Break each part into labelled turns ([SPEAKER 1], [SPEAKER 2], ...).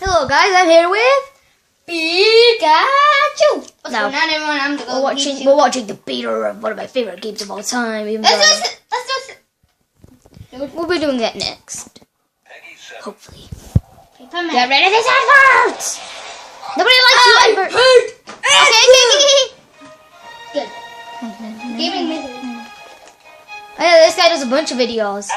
[SPEAKER 1] Hello guys, I'm here with
[SPEAKER 2] Pikachu! What's
[SPEAKER 1] Now,
[SPEAKER 2] going on, everyone? I'm the
[SPEAKER 1] we're watching the beta of one of my favorite games of all time. Even though
[SPEAKER 2] Let's do it.
[SPEAKER 1] we'll be doing that next. Hopefully.
[SPEAKER 2] Get
[SPEAKER 1] Get rid of these adverts! Nobody likes you, adverts! Okay.
[SPEAKER 2] Good. Gaming misery.
[SPEAKER 1] Oh yeah, this guy does a bunch of videos.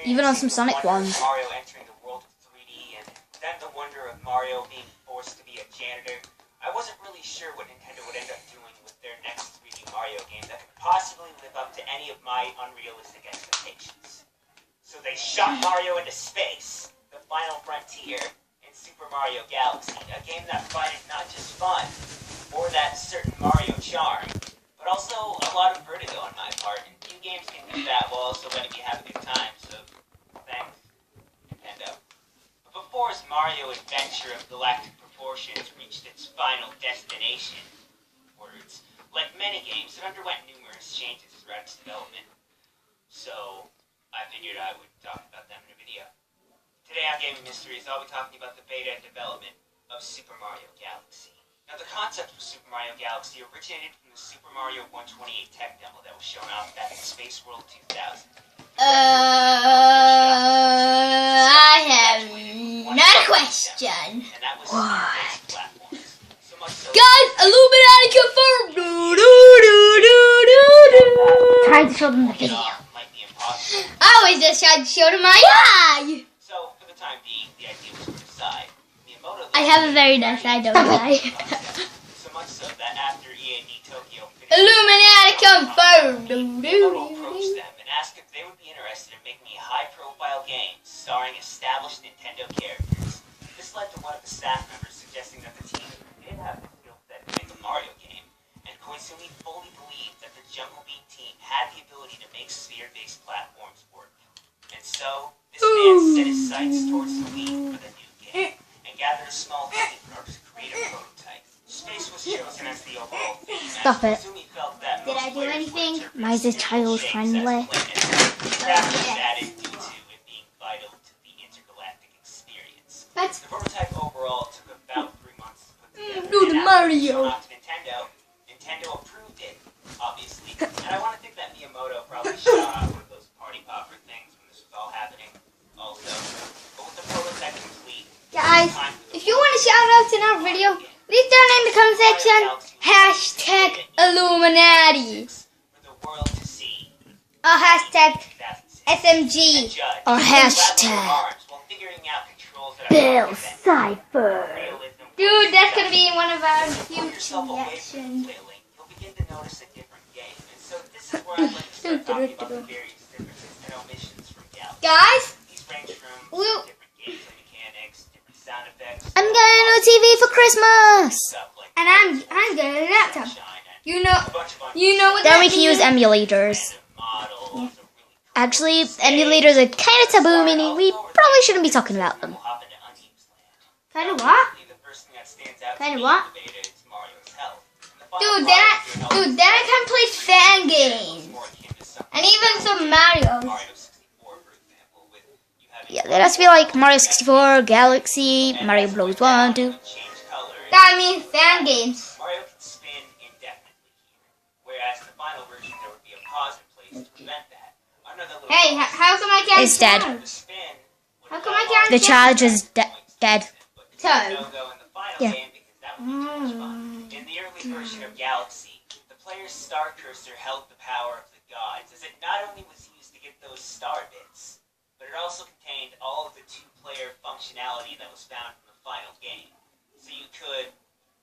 [SPEAKER 3] Even on some Sonic
[SPEAKER 1] ones.
[SPEAKER 3] Mario entering the world of 3D and then the wonder of Mario being forced to be a janitor, I wasn't really sure what Nintendo would end up doing with their next 3D Mario game that could possibly live up to any of my unrealistic expectations. So they shot Mario into space, the final frontier, in Super Mario Galaxy, a game that provided not just fun, or that certain Mario charm, but also a lot of vertigo on my part, and few games can do that while also letting you have a good time, so thanks, Nintendo. But before his Mario Adventure of Galactic Proportions reached its final destination, words, like many games, it underwent numerous changes throughout its development, so I figured I would talk about them in a video. Today on Gaming Mysteries, I'll be talking about the beta and development of Super Mario Galaxy. Now, the concept of Super Mario Galaxy originated from the Super Mario 128 tech demo that was shown off back in Space World 2000.
[SPEAKER 2] I have not a question.
[SPEAKER 3] And that was Super-based platforms. So much so
[SPEAKER 2] Guys, Illuminati confirmed!
[SPEAKER 1] Trying to show them the video.
[SPEAKER 3] might be impossible.
[SPEAKER 2] I always just tried to show them my eye!
[SPEAKER 3] So, for the time being, the idea was put aside. Miyamoto
[SPEAKER 2] I have a very nice eye, don't I?
[SPEAKER 3] So much so that after EAD Tokyo finished
[SPEAKER 2] Illuminati confirmed!
[SPEAKER 3] Miyamoto approached them and asked if they would be interested in making a high-profile game starring established Nintendo characters. This led to one of the staff members suggesting that the team did have the skill set to make a Mario game, and Koizumi fully believed that the Jungle Beat team had the ability to make sphere-based platforms work. And so, this man set his sights towards the Wii for the new game, and gathered a small team in order to create a prototype. Space was chosen as the overall theme.
[SPEAKER 1] Stop it.
[SPEAKER 3] Koizumi felt that
[SPEAKER 2] Did
[SPEAKER 3] most
[SPEAKER 2] I do
[SPEAKER 3] players
[SPEAKER 2] anything?
[SPEAKER 3] would interpret
[SPEAKER 1] Why is this
[SPEAKER 3] sphere
[SPEAKER 1] child
[SPEAKER 3] shapes
[SPEAKER 1] friendly?
[SPEAKER 3] as play. That was added due to it being vital to the intergalactic experience.
[SPEAKER 2] That's
[SPEAKER 3] The prototype overall took about 3 months to put together.
[SPEAKER 2] do the
[SPEAKER 3] and after it was
[SPEAKER 2] Mario.
[SPEAKER 3] shown off to Nintendo approved it, obviously. And I want to think that Miyamoto probably shot off one of those party popper things when this was all happening also. But with the prototype complete,
[SPEAKER 2] Guys,
[SPEAKER 3] time for the
[SPEAKER 2] if you want to shout out in our video, leave down in the comment section. Hashtag Illuminati.
[SPEAKER 3] for the world to see.
[SPEAKER 2] Or hashtag
[SPEAKER 3] 2006.
[SPEAKER 2] SMG.
[SPEAKER 3] Judge,
[SPEAKER 1] Or
[SPEAKER 3] who
[SPEAKER 1] hashtag
[SPEAKER 3] grabbed their arms while figuring out controls that are
[SPEAKER 1] Bill
[SPEAKER 3] relevant.
[SPEAKER 1] Cypher.
[SPEAKER 3] Realism
[SPEAKER 2] Dude, that's gonna be one of our
[SPEAKER 3] Pull
[SPEAKER 2] future
[SPEAKER 3] yourself away from
[SPEAKER 2] reactions.
[SPEAKER 3] flailing, you'll begin to notice a different game. And so this is where I'd like to start talking about the various differences and omissions from Galaxy.
[SPEAKER 2] Guys,
[SPEAKER 3] These range from
[SPEAKER 2] Well-
[SPEAKER 3] different gameplay mechanics, different sound effects,
[SPEAKER 1] I'm getting a new TV for Christmas!
[SPEAKER 3] stuff like
[SPEAKER 2] and I'm getting a laptop.
[SPEAKER 3] sunshine and
[SPEAKER 2] You know,
[SPEAKER 3] a bunch of
[SPEAKER 2] you know what
[SPEAKER 1] Then
[SPEAKER 2] that
[SPEAKER 1] we can use
[SPEAKER 2] means?
[SPEAKER 1] emulators.
[SPEAKER 3] models, a really cool
[SPEAKER 1] Actually, emulators are kind of taboo, meaning we probably shouldn't be talking about them.
[SPEAKER 3] We'll hop into unused land.
[SPEAKER 2] Kind of what?
[SPEAKER 3] The first thing that stands out
[SPEAKER 2] Kinda
[SPEAKER 3] to me
[SPEAKER 2] what?
[SPEAKER 3] in the beta is Mario's health. And the final
[SPEAKER 2] Dude,
[SPEAKER 3] product
[SPEAKER 2] then I can play fan games.
[SPEAKER 3] more akin to something
[SPEAKER 2] And even some Marios.
[SPEAKER 3] Mario 64, for example, with you having
[SPEAKER 1] Yeah, there has to be like Mario 64, Galaxy, Mario Bros. 1, 2.
[SPEAKER 3] change color.
[SPEAKER 2] That means fan games.
[SPEAKER 3] Mario can spin indefinitely here, whereas in the final version there would be a pause in place to prevent that. Another little
[SPEAKER 2] Hey, how come I can't
[SPEAKER 1] It's dead.
[SPEAKER 2] charge?
[SPEAKER 3] the spin would
[SPEAKER 2] How come
[SPEAKER 3] allow
[SPEAKER 2] I can't
[SPEAKER 1] The
[SPEAKER 2] charge?
[SPEAKER 1] charge is dead.
[SPEAKER 3] but
[SPEAKER 2] So-
[SPEAKER 3] no go in the final
[SPEAKER 1] Yeah.
[SPEAKER 3] game because that would be too much fun. In the early version of Galaxy, the player's star cursor held the power of the gods, as it not only was used to get those star bits, but it also contained all of the two-player functionality that was found in the final game. So you could,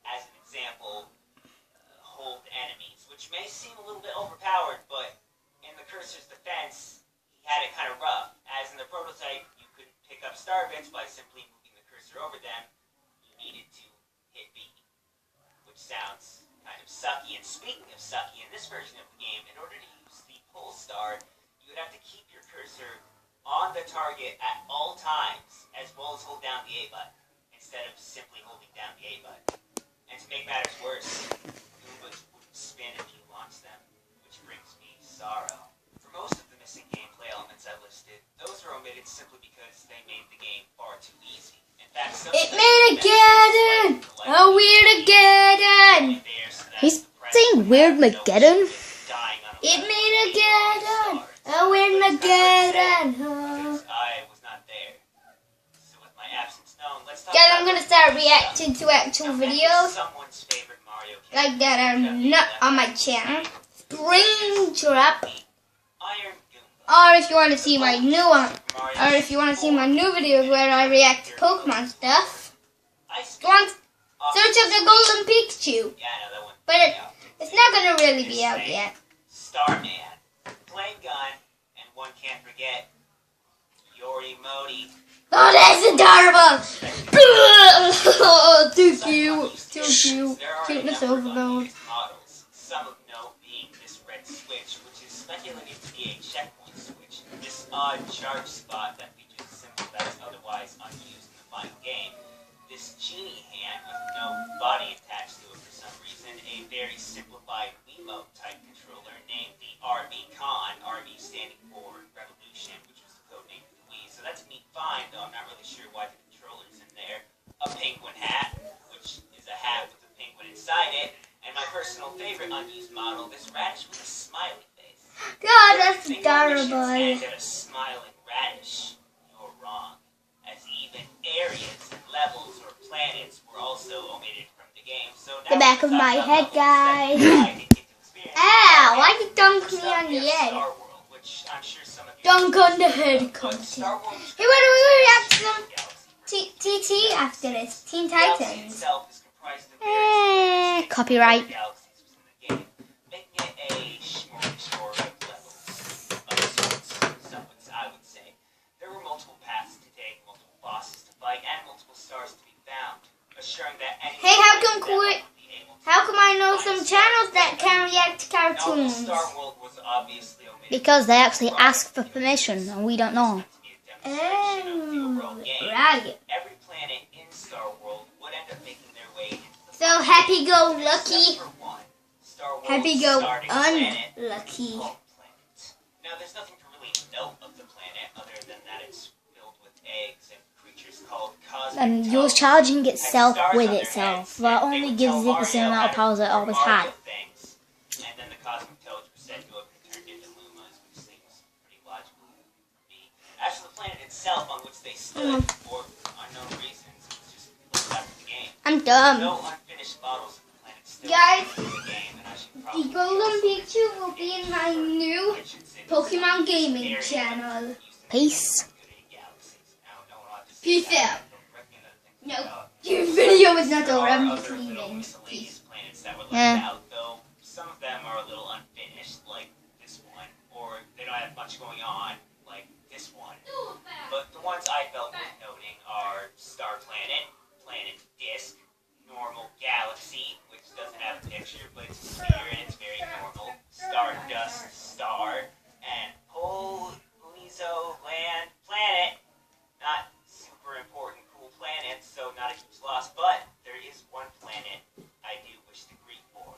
[SPEAKER 3] as an example, hold enemies, which may seem a little bit overpowered, but in the cursor's defense, he had it kind of rough. As in the prototype, you could pick up star bits by simply moving the cursor over them. You needed to hit B, which sounds kind of sucky. And speaking of sucky, in this version of the game, in order to use the pull star, you would have to keep your cursor on the target at all times, as well as hold down the A button, instead of simply holding down the A button. And to make matters worse, Goombas wouldn't spin if you launched them, which brings me sorrow. For most of the missing gameplay elements I listed, those were omitted simply because they made the game far too easy. In fact, some
[SPEAKER 2] It made Weird-a-geddon.
[SPEAKER 1] He's saying Weirdmageddon.
[SPEAKER 2] It-made-a-geddon. A Weird-mageddon.
[SPEAKER 3] Because I was not there. So with my absence known, let's talk
[SPEAKER 2] Guys,
[SPEAKER 3] about
[SPEAKER 2] I'm gonna start reacting to actual videos
[SPEAKER 3] someone's favorite Mario
[SPEAKER 2] like that are not on my channel. Springtrap.
[SPEAKER 3] Iron Goomba.
[SPEAKER 2] Or if you want to see my new one, or if you want to see my new videos where I react to Pokemon stuff,
[SPEAKER 3] Ice
[SPEAKER 2] go on, search up the Golden Pikachu.
[SPEAKER 3] Yeah, I know that one.
[SPEAKER 2] But it's not gonna really be out yet.
[SPEAKER 3] Starman, Flame Gun, and one can't forget Yorimoti.
[SPEAKER 2] Oh, that's adorable! Oh, too cute, too cute.
[SPEAKER 3] There are a
[SPEAKER 2] Cuteness
[SPEAKER 3] number of
[SPEAKER 2] overload.
[SPEAKER 3] unused models, some of note being this red switch, which is speculated to be a checkpoint switch. This odd charge spot that features a symbol that is otherwise unused in the final game. This genie hand with no body attached to it for some reason. A very simplified Wiimote type controller named the RV-Con, RV standing for Revolution, which was the code name for the Wii. So that's a neat find, though I'm not really sure why the controller's in there. A penguin hat, which is a hat with a penguin inside it. And my personal favorite unused model, this radish with a smiley face.
[SPEAKER 2] God, that's
[SPEAKER 3] Think missions
[SPEAKER 2] adorable.
[SPEAKER 3] end at a smiling radish. You're wrong. As even areas and levels or planets were also omitted from the game. So now
[SPEAKER 2] The back
[SPEAKER 3] we
[SPEAKER 2] of my
[SPEAKER 3] talk
[SPEAKER 2] head,
[SPEAKER 3] about levels
[SPEAKER 2] guys.
[SPEAKER 3] that I didn't get to experience.
[SPEAKER 2] Ow, why you dunk
[SPEAKER 3] First
[SPEAKER 2] me
[SPEAKER 3] up,
[SPEAKER 2] on
[SPEAKER 3] we
[SPEAKER 2] the
[SPEAKER 3] have
[SPEAKER 2] head?
[SPEAKER 3] Star World, which I'm sure some of you
[SPEAKER 2] Dunk
[SPEAKER 3] have
[SPEAKER 2] on the
[SPEAKER 3] seen,
[SPEAKER 2] head
[SPEAKER 3] but
[SPEAKER 2] content.
[SPEAKER 3] Star World is
[SPEAKER 2] Hey, what do we react to some
[SPEAKER 3] Galaxy.
[SPEAKER 2] TT after this? Teen
[SPEAKER 3] Galaxy
[SPEAKER 2] Titans.
[SPEAKER 3] itself is comprised of various
[SPEAKER 1] Copyright.
[SPEAKER 3] galaxies within the game, making it a smorgasbord of levels of sorts, I would say. There were multiple paths to take, multiple bosses to fight, and multiple stars to be found, assuring that anyone
[SPEAKER 2] Hey, how come
[SPEAKER 3] would be able to
[SPEAKER 2] How come I know some channels that can react to
[SPEAKER 3] Now, the
[SPEAKER 2] cartoons?
[SPEAKER 3] Star World was obviously omitted
[SPEAKER 1] Because they actually ask for permission and we don't know.
[SPEAKER 3] to be a demonstration of the overall game.
[SPEAKER 2] Right.
[SPEAKER 3] Every planet in Star World would end up making their way into the
[SPEAKER 2] So happy-go-lucky,
[SPEAKER 3] Except for one, Star World's
[SPEAKER 2] happy-go-unlucky.
[SPEAKER 3] starting planet called Planet. Now, there's nothing to really note of the planet other than that it's filled with eggs and creatures called cosmic
[SPEAKER 1] And yours
[SPEAKER 3] toads.
[SPEAKER 1] charging
[SPEAKER 3] Had
[SPEAKER 1] itself
[SPEAKER 3] stars
[SPEAKER 1] with
[SPEAKER 3] on their
[SPEAKER 1] itself.
[SPEAKER 3] heads,
[SPEAKER 1] That
[SPEAKER 3] and they
[SPEAKER 1] only
[SPEAKER 3] would
[SPEAKER 1] gives
[SPEAKER 3] tell
[SPEAKER 1] it the same
[SPEAKER 3] Mario
[SPEAKER 1] amount of
[SPEAKER 3] how
[SPEAKER 1] power
[SPEAKER 3] to
[SPEAKER 1] that it always
[SPEAKER 3] Mario
[SPEAKER 1] had.
[SPEAKER 3] things. And then the cosmic toads were said to have been turned into Lumas, which seems pretty logical to me. As for the planet itself on which they stood, for unknown reasons, it was just left out of the game.
[SPEAKER 2] I'm dumb.
[SPEAKER 3] No unfinished models of the planet still
[SPEAKER 2] Guys,
[SPEAKER 3] in the game, and I should
[SPEAKER 2] The
[SPEAKER 3] probably
[SPEAKER 2] Golden Pikachu will be in my new
[SPEAKER 3] I should say this
[SPEAKER 2] Pokemon
[SPEAKER 3] is
[SPEAKER 2] gaming
[SPEAKER 3] area
[SPEAKER 2] channel.
[SPEAKER 3] used in
[SPEAKER 1] Peace.
[SPEAKER 3] good in galaxies. Now, no one ought to say
[SPEAKER 2] Peace
[SPEAKER 3] that.
[SPEAKER 2] out.
[SPEAKER 3] Don't reckon other things
[SPEAKER 2] No,
[SPEAKER 3] about
[SPEAKER 2] your video is not
[SPEAKER 3] There
[SPEAKER 2] over.
[SPEAKER 3] are
[SPEAKER 2] I'm
[SPEAKER 3] other
[SPEAKER 2] just
[SPEAKER 3] little
[SPEAKER 2] leaving.
[SPEAKER 3] miscellaneous planets that were left
[SPEAKER 1] Yeah.
[SPEAKER 3] out, though some of them are a little unfinished, like this one, or they don't have much going on, like this one. But the ones I felt worth noting are Star Planet, Planet Disk, Normal Galaxy, which doesn't have a picture, but it's a sphere and it's very normal, Stardust Star, and Polizo Land Planet. Not super important, cool planets, so not a huge loss, but there is one planet I do wish to grieve for,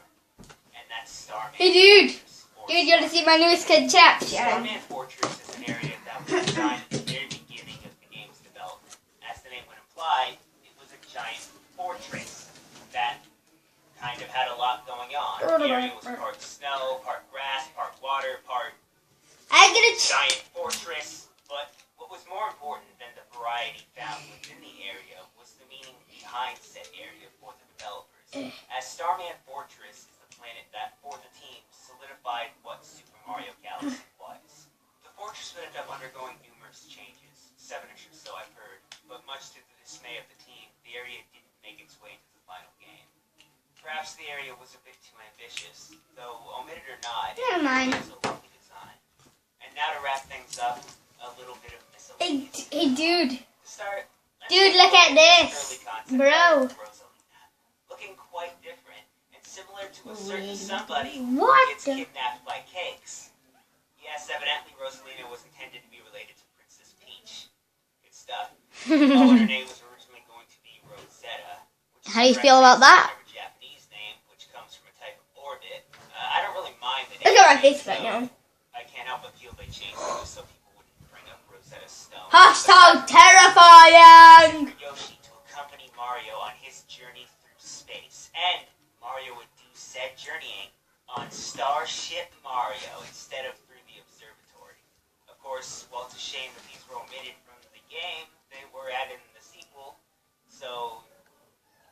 [SPEAKER 3] and that's Starman.
[SPEAKER 2] Hey, dude.
[SPEAKER 3] Fortress, or
[SPEAKER 2] Dude, you gotta see my newest kid chat channel.
[SPEAKER 3] Starman Fortress is an area that was designed at the very beginning of the game's development. As the name would imply, it was a giant fortress that kind of had a lot going on. The area was part snow, part grass, part water, part
[SPEAKER 2] I get a
[SPEAKER 3] giant fortress, but what was more important than the variety found within the area was the meaning behind said area for the developers. As Starman Fortress is the planet that, for the team, solidified what Super Mario Galaxy was. The fortress would end up undergoing numerous changes, 7-ish or so I've heard, but much to the dismay of the team, the area didn't make its way into the final game. Perhaps the area was a bit too ambitious, though omitted or not,
[SPEAKER 2] Never mind.
[SPEAKER 3] it was a lovely design. And now to wrap things up, a little bit of
[SPEAKER 2] Hey,
[SPEAKER 3] miscellaneous.
[SPEAKER 2] hey, dude.
[SPEAKER 3] To start,
[SPEAKER 2] Dude, look at this.
[SPEAKER 3] early concept
[SPEAKER 2] Bro.
[SPEAKER 3] art of Rosalina, looking quite different and similar to a certain somebody who
[SPEAKER 2] What
[SPEAKER 3] gets
[SPEAKER 2] the-
[SPEAKER 3] kidnapped by cakes. Yes, evidently Rosalina was intended to be related to Princess Peach. Good stuff. Oh, and her name was originally going to be Rosetta. Which is
[SPEAKER 1] How do you
[SPEAKER 3] a
[SPEAKER 1] feel about that?
[SPEAKER 3] reference to her Japanese name, which comes from a type of orbit. I don't really mind the
[SPEAKER 2] Look
[SPEAKER 3] name
[SPEAKER 2] at my
[SPEAKER 3] change,
[SPEAKER 2] face right
[SPEAKER 3] though.
[SPEAKER 2] now.
[SPEAKER 3] I can't help but feel they changed it just so people wouldn't bring up Rosetta Stone.
[SPEAKER 2] Hashtag terrifying.
[SPEAKER 3] Yoshi to accompany Mario on his journey through space, and Mario would do said journeying on Starship Mario instead of through the observatory. Of course, while it's a shame that these were omitted from the game, they were added in the sequel, so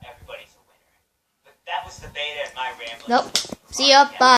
[SPEAKER 3] everybody's a winner. But that was the beta and my rambling.
[SPEAKER 1] Nope. See ya. Bye.